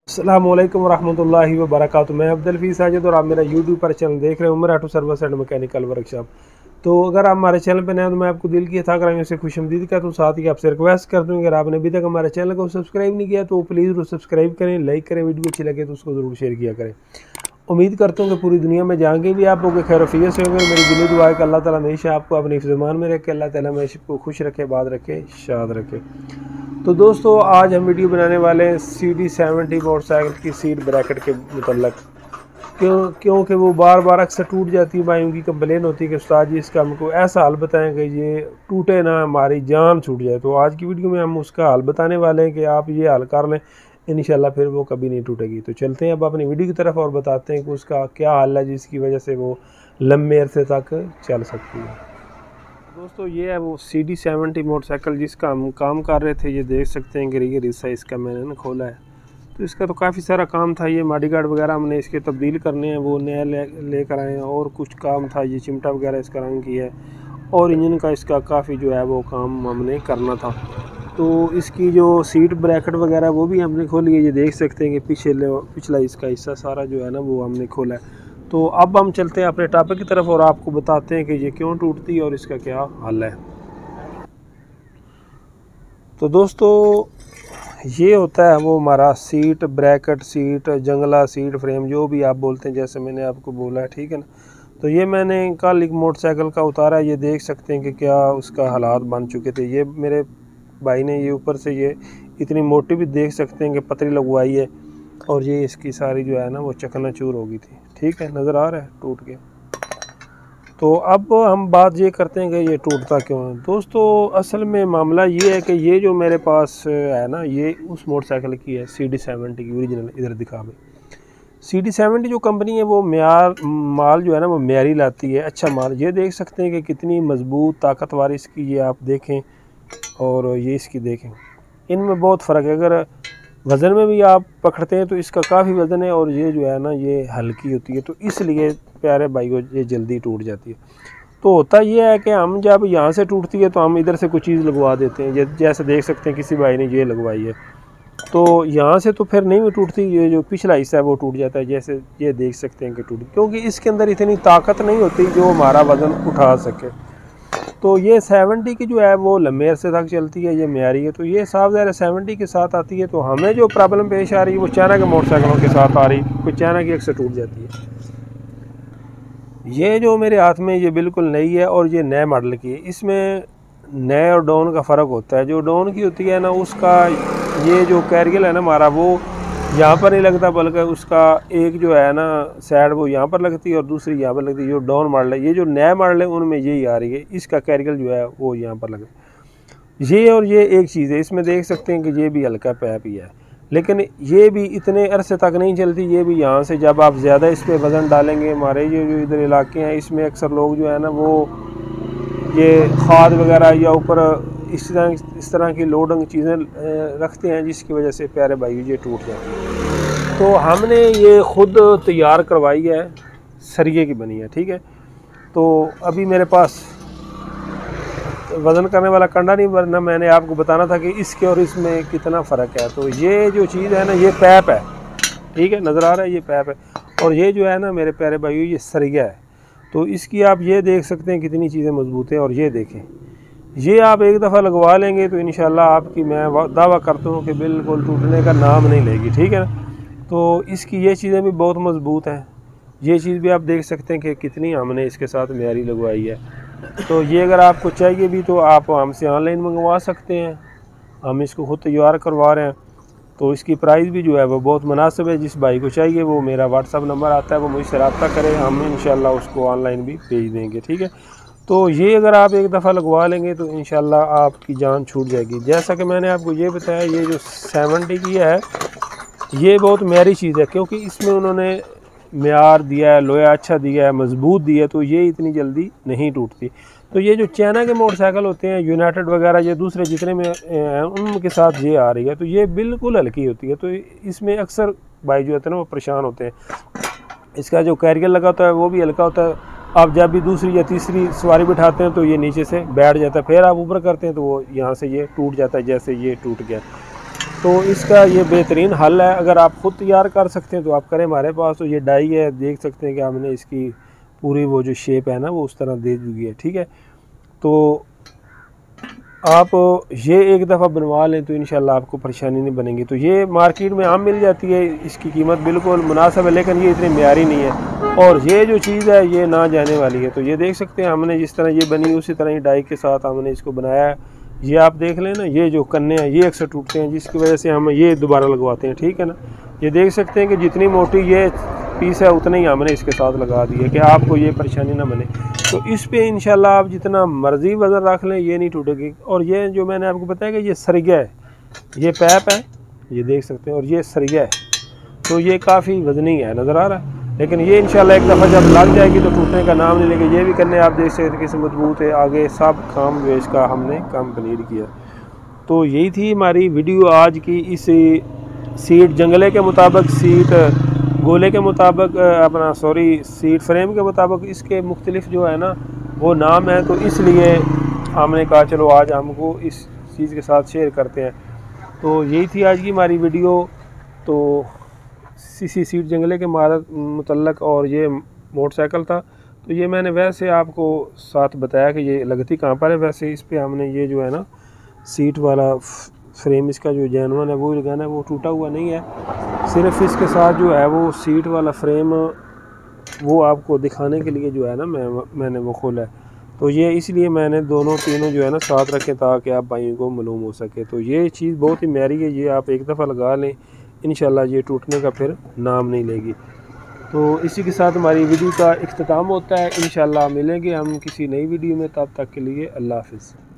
अस्सलामुअलैकुम वरहमतुल्लाहि वबरकातुहू। मैं अब्दुल हफीज़ साजिद और आप मेरा यूट्यूब पर चैनल देख रहे हैं Umar auto service and mechanical workshop. तो अगर आप हमारे चैनल पर नए हैं तो मैं आपको दिल की था कराने से खुशमदीद कहता हूँ। साथ ही आपसे रिक्वेस्ट करता हूँ अगर आपने अभी तक हमारे चैनल को सब्सक्राइब नहीं किया तो प्लीज़ ज़रूर सब्सक्राइब करें, लाइक करें, वीडियो अच्छी लगे तो उसको ज़रूर शेयर किया करें। उम्मीद करता हूँ कि पूरी दुनिया में जहाँ के भी आप लोग खैर से होंगे। मेरी दिली दुआ है कि अल्लाह ताला हमेशा आपको अपने हिफ्ज़-ए-मान में रखे, अल्लाह ताला हमेशा को खुश रखे, बाद रखे, शाद रखे। तो दोस्तों आज हम वीडियो बनाने वाले हैं CD70 मोटरसाइकिल की सीट ब्रैकेट के मतलब क्योंकि वो बार बार अक्सर टूट जाती है। भाइयों की कंप्लेन होती है कि उस्ताद जी इसका हमको ऐसा हल बताएं कि ये टूटे ना, हमारी जान छूट जाए। तो आज की वीडियो में हम उसका हल बताने वाले हैं कि आप ये हल कर लें, इंशाल्लाह फिर वो कभी नहीं टूटेगी। तो चलते हैं अब अपनी वीडियो की तरफ और बताते हैं कि उसका क्या हल है जिसकी वजह से वो लंबे अरसे तक चल सकती है। दोस्तों ये है वो CD70 मोटरसाइकिल जिसका हम काम कर रहे थे। ये देख सकते हैं कि ये रिसा इसका मैंने ना खोला है। तो इसका तो काफ़ी सारा काम था, ये मॉडिगार्ड वगैरह हमने इसके तब्दील करने हैं, वो नया लेकर आए हैं। और कुछ काम था, ये चिमटा वगैरह इसका रंग की है और इंजन का इसका काफ़ी जो है वो काम हमने करना था। तो इसकी जो सीट ब्रैकेट वगैरह वो भी हमने खोली है। ये देख सकते हैं कि पिछला इसका हिस्सा सारा जो है ना वो हमने खोला है। तो अब हम चलते हैं अपने टॉपिक की तरफ और आपको बताते हैं कि ये क्यों टूटती है और इसका क्या हल है। तो दोस्तों ये होता है वो हमारा सीट ब्रैकेट, सीट जंगला, सीट फ्रेम, जो भी आप बोलते हैं, जैसे मैंने आपको बोला है, ठीक है ना। तो ये मैंने कल एक मोटरसाइकिल का उतारा है। ये देख सकते हैं कि क्या उसका हालात बन चुके थे। ये मेरे भाई ने ये ऊपर से ये इतनी मोटी भी देख सकते हैं कि पतरी लगवाई है और ये इसकी सारी जो है ना वो चकनाचूर हो गई थी। ठीक है, नज़र आ रहा है टूट के। तो अब हम बात ये करते हैं कि ये टूटता क्यों है। दोस्तों असल में मामला ये है कि ये जो मेरे पास है ना, ये उस मोटरसाइकिल की है, CD70 की ओरिजिनल। इधर दिखा में CD70 जो कंपनी है वो माल जो है ना वो म्यारी लाती है, अच्छा माल। ये देख सकते हैं कि कितनी मजबूत ताकतवर इसकी, ये आप देखें और ये इसकी देखें, इनमें बहुत फ़र्क है। अगर वज़न में भी आप पकड़ते हैं तो इसका काफ़ी वज़न है और ये जो है ना ये हल्की होती है, तो इसलिए प्यारे भाइयों ये जल्दी टूट जाती है। तो होता ये है कि हम जब यहाँ से टूटती है तो हम इधर से कुछ चीज़ लगवा देते हैं, जैसे देख सकते हैं किसी भाई ने ये लगवाई है, तो यहाँ से तो फिर नहीं टूटती। ये जो पिछला हिस्सा है वो टूट जाता है, जैसे ये देख सकते हैं कि टूट, क्योंकि इसके अंदर इतनी ताकत नहीं होती जो हमारा वज़न उठा सके। तो ये 70 की जो है वो लंबे अरसे तक चलती है, ये म्यारी है। तो ये साफ ज़ाहिर 70 के साथ आती है। तो हमें जो प्रॉब्लम पेश आ रही है वो चाइना के मोटरसाइकिलों के साथ आ रही है, कोई चाइना की अक्सर टूट जाती है। ये जो मेरे हाथ में ये बिल्कुल नई है और ये नए मॉडल की है। इसमें नए और डाउन का फ़र्क होता है। जो डाउन की होती है ना उसका ये जो कैरियल है ना हमारा, वो यहाँ पर नहीं लगता, बल्कि उसका एक जो है ना साइड वो यहाँ पर लगती है और दूसरी यहाँ पर लगती है। जो डाउन मॉडल है, ये जो नया मॉडल है उनमें यही आ रही है, इसका कैरियल जो है वो यहाँ पर लगे। ये और ये एक चीज़ है। इसमें देख सकते हैं कि ये भी हल्का पैप ही है, लेकिन ये भी इतने अरसे तक नहीं चलती। ये भी यहाँ से जब आप ज़्यादा इस पर वज़न डालेंगे, हमारे ये जो इधर इलाके हैं इसमें अक्सर लोग जो है ना वो ये खाद वगैरह या ऊपर इस तरह की लोडिंग चीज़ें रखते हैं, जिसकी वजह से प्यारे भाई ये टूट जाती है। तो हमने ये ख़ुद तैयार करवाई है, सरिये की बनी है, ठीक है। तो अभी मेरे पास वज़न करने वाला कंडा नहीं, वरना मैंने आपको बताना था कि इसके और इसमें कितना फ़र्क है। तो ये जो चीज़ है ना ये पैप है, ठीक है, नज़र आ रहा है, ये पैप है। और ये जो है ना मेरे प्यारे भाइयों ये सरिया है। तो इसकी आप ये देख सकते हैं कितनी चीज़ें मजबूत हैं। और ये देखें, ये आप एक दफ़ा लगवा लेंगे तो इंशाल्लाह आपकी मैं दावा करता हूँ कि बिल्कुल टूटने का नाम नहीं लेगी, ठीक है ना। तो इसकी ये चीज़ें भी बहुत मजबूत हैं। ये चीज़ भी आप देख सकते हैं कि कितनी हमने इसके साथ म्यारी लगवाई है। तो ये अगर आपको चाहिए भी तो आप हमसे ऑनलाइन मंगवा सकते हैं, हम इसको खुद तैयार करवा रहे हैं। तो इसकी प्राइस भी जो है वो बहुत मुनासिब है। जिस भाई को चाहिए वो मेरा व्हाट्सअप नंबर आता है, वो मुझसे रब्ता करें, हम इंशाल्लाह उसको ऑनलाइन भी भेज देंगे, ठीक है। तो ये अगर आप एक दफ़ा लगवा लेंगे तो इंशाल्लाह आपकी जान छूट जाएगी। जैसा कि मैंने आपको ये बताया, ये जो 70 की है ये बहुत म्यारी चीज़ है, क्योंकि इसमें उन्होंने म्यार दिया है, लोहा अच्छा दिया है, मजबूत दिया है, तो ये इतनी जल्दी नहीं टूटती। तो ये जो चाइना के मोटरसाइकिल होते हैं, यूनाइटेड वगैरह, ये दूसरे जितने में उनके साथ ये आ रही है, तो ये बिल्कुल हल्की होती है। तो इसमें अक्सर भाई जो होते हैं ना वो परेशान होते हैं। इसका जो कैरियर लगा होता है वो भी हल्का होता है। आप जब भी दूसरी या तीसरी सवारी बिठाते हैं तो ये नीचे से बैठ जाता है, फिर आप ऊपर करते हैं तो वो यहाँ से ये टूट जाता है, जैसे ये टूट गया। तो इसका ये बेहतरीन हल है। अगर आप ख़ुद तैयार कर सकते हैं तो आप करें। हमारे पास तो ये डाई है, देख सकते हैं कि हमने इसकी पूरी वो जो शेप है ना वो उस तरह दे दी है। ठीक है, तो आप ये एक दफ़ा बनवा लें तो इंशाल्लाह आपको परेशानी नहीं बनेगी। तो ये मार्केट में आम मिल जाती है, इसकी कीमत बिल्कुल मुनासिब है, लेकिन ये इतनी म्यारी नहीं है। और ये जो चीज़ है ये ना जाने वाली है। तो ये देख सकते हैं हमने जिस तरह ये बनी उसी तरह ही डाई के साथ हमने इसको बनाया है। ये आप देख लें ना, ये जो कन्ने हैं ये अक्सर टूटते हैं, जिसकी वजह से हम ये दोबारा लगवाते हैं। ठीक है ना, ये देख सकते हैं कि जितनी मोटी ये पीस है उतना ही हमने इसके साथ लगा दी है कि आपको ये परेशानी ना बने। तो इस पे इंशाल्लाह आप जितना मर्ज़ी वज़न रख लें ये नहीं टूटेगी। और ये जो मैंने आपको बताया कि ये सरिया है, ये पैप है, ये देख सकते हैं, और ये सरिया है, तो ये काफ़ी वज़नी है, नज़र आ रहा है। लेकिन ये इंशाल्लाह एक दफ़ा जब लग जाएगी तो टूटने का नाम नहीं लेंगे। ये भी करने आप देख सकते हैं किसी मजबूत है, आगे सब काम जो इसका हमने कंप्लीट किया। तो यही थी हमारी वीडियो आज की। इस सीट जंगले के मुताबिक, सीट गोले के मुताबिक, अपना सीट फ्रेम के मुताबिक इसके मुख्तलिफ जो है ना वो नाम है। तो इसलिए हमने कहा चलो आज हमको इस चीज़ के साथ शेयर करते हैं। तो यही थी आज की हमारी वीडियो। तो सीसी सीट जंगले के मुतल्लक, और ये मोटरसाइकिल था। तो ये मैंने वैसे आपको साथ बताया कि ये लगती कहाँ पर है। वैसे इस पर हमने ये जो है ना सीट वाला फ्रेम, इसका जो जैनवन है वो लगाना है, वो टूटा हुआ नहीं है। सिर्फ इसके साथ जो है वो सीट वाला फ्रेम वो आपको दिखाने के लिए जो है ना मैंने वो खोला है। तो ये इसलिए मैंने दोनों तीनों जो है ना साथ रखें ताकि आप भाइयों को मालूम हो सके। तो ये चीज़ बहुत ही म्यारी है, ये आप एक दफ़ा लगा लें इंशाल्लाह ये टूटने का फिर नाम नहीं लेगी। तो इसी के साथ हमारी वीडियो का इख्तिताम होता है। इंशाल्लाह मिलेंगे हम किसी नई वीडियो में, तब तक के लिए अल्लाह हाफ़िज़।